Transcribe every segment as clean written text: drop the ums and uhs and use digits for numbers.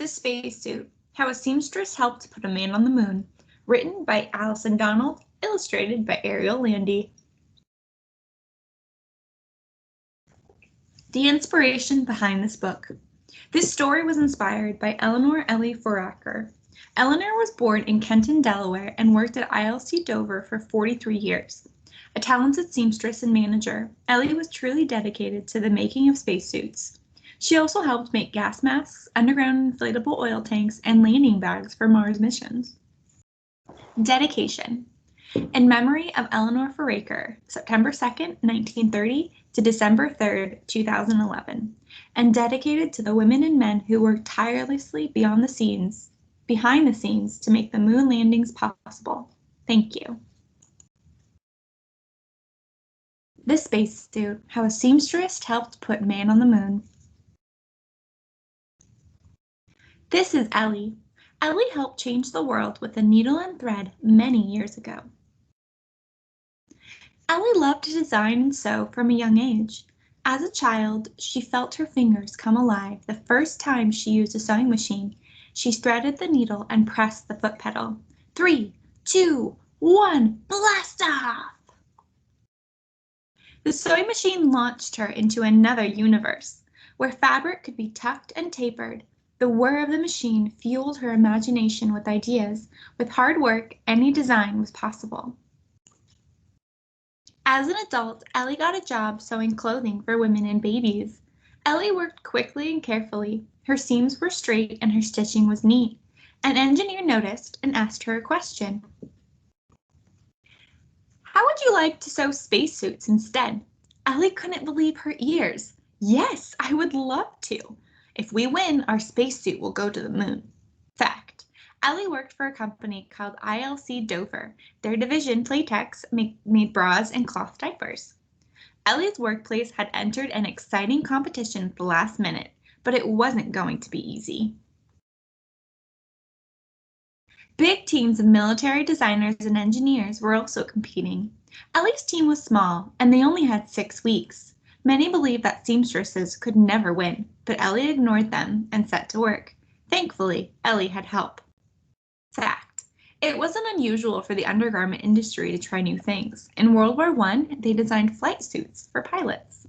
The Spacesuit, How a Seamstress Helped Put a Man on the Moon, written by Alison, illustrated by Ariel, Landy. The inspiration behind this book. This story was inspired by Ellie Foraker. Eleanor was born in Kenton, Delaware, and worked at ILC Dover for 43 years. A talented seamstress and manager, Ellie was truly dedicated to the making of spacesuits. She also helped make gas masks, underground inflatable oil tanks, and landing bags for Mars missions. Dedication. In memory of Eleanor Foraker, September 2nd, 1930 to December 3rd, 2011, and dedicated to the women and men who worked tirelessly behind the scenes to make the moon landings possible. Thank you. The Spacesuit, How a Seamstress Helped Put Man on the Moon. This is Ellie. Ellie helped change the world with a needle and thread many years ago. Ellie loved to design and sew from a young age. As a child, she felt her fingers come alive the first time she used a sewing machine. She threaded the needle and pressed the foot pedal. 3, 2, 1, blast off! The sewing machine launched her into another universe, where fabric could be tucked and tapered. The whir of the machine fueled her imagination with ideas. With hard work, any design was possible. As an adult, Ellie got a job sewing clothing for women and babies. Ellie worked quickly and carefully. Her seams were straight and her stitching was neat. An engineer noticed and asked her a question. How would you like to sew spacesuits instead? Ellie couldn't believe her ears. Yes, I would love to. If we win, our spacesuit will go to the moon. Fact. Ellie worked for a company called ILC Dover. Their division, Playtex, made bras and cloth diapers. Ellie's workplace had entered an exciting competition at the last minute, but it wasn't going to be easy. Big teams of military designers and engineers were also competing. Ellie's team was small, and they only had 6 weeks. Many believed that seamstresses could never win, but Ellie ignored them and set to work. Thankfully, Ellie had help. Fact. It wasn't unusual for the undergarment industry to try new things. In World War I, they designed flight suits for pilots.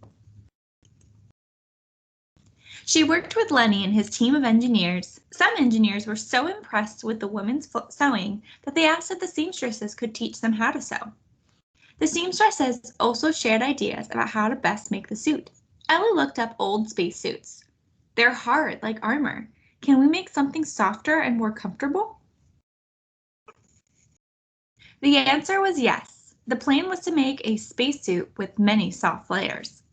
She worked with Lenny and his team of engineers. Some engineers were so impressed with the women's sewing that they asked if the seamstresses could teach them how to sew. The seamstresses also shared ideas about how to best make the suit. Ellie looked up old spacesuits. They're hard, like armor. Can we make something softer and more comfortable? The answer was yes. The plan was to make a spacesuit with many soft layers.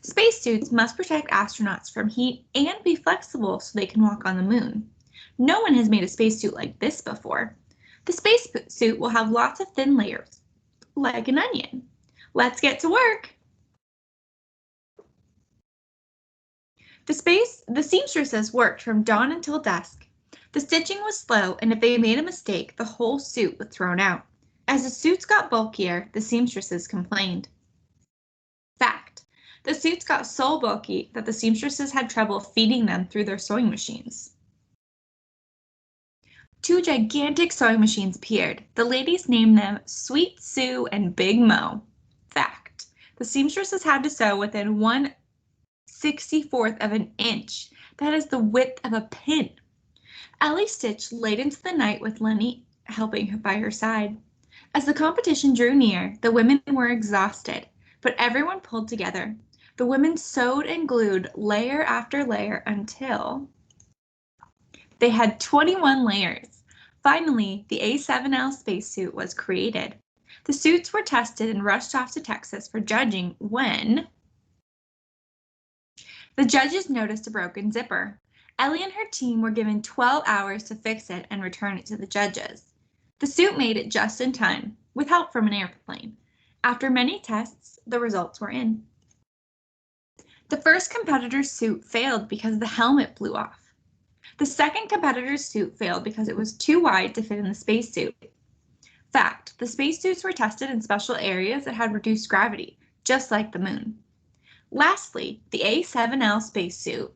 Spacesuits must protect astronauts from heat and be flexible so they can walk on the moon. No one has made a spacesuit like this before. The spacesuit will have lots of thin layers, like an onion. Let's get to work. The seamstresses worked from dawn until dusk. The stitching was slow, and if they made a mistake, the whole suit was thrown out. As the suits got bulkier, the seamstresses complained. Fact. The suits got so bulky that the seamstresses had trouble feeding them through their sewing machines. 2 gigantic sewing machines appeared. The ladies named them Sweet Sue and Big Mo. Fact. The seamstresses had to sew within 1/64 of an inch. That is the width of a pin. Ellie stitched late into the night with Lenny helping by her side. As the competition drew near, the women were exhausted, but everyone pulled together. The women sewed and glued layer after layer until they had 21 layers. Finally, the A7L spacesuit was created. The suits were tested and rushed off to Texas for judging when the judges noticed a broken zipper. Ellie and her team were given 12 hours to fix it and return it to the judges. The suit made it just in time, with help from an airplane. After many tests, the results were in. The first competitor's suit failed because the helmet blew off. The second competitor's suit failed because it was too wide to fit in the spacesuit. Fact, the spacesuits were tested in special areas that had reduced gravity, just like the moon. Lastly, the A7L spacesuit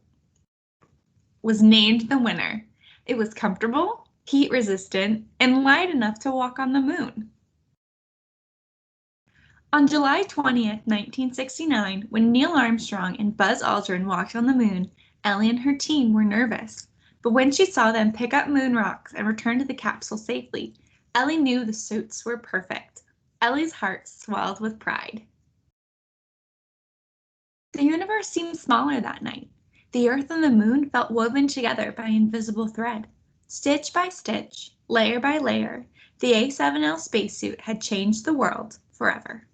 was named the winner. It was comfortable, heat-resistant, and light enough to walk on the moon. On July 20th, 1969, when Neil Armstrong and Buzz Aldrin walked on the moon, Ellie and her team were nervous. But when she saw them pick up moon rocks and return to the capsule safely, Ellie knew the suits were perfect. Ellie's heart swelled with pride. The universe seemed smaller that night. The Earth and the moon felt woven together by invisible thread. Stitch by stitch, layer by layer, the A7L spacesuit had changed the world forever.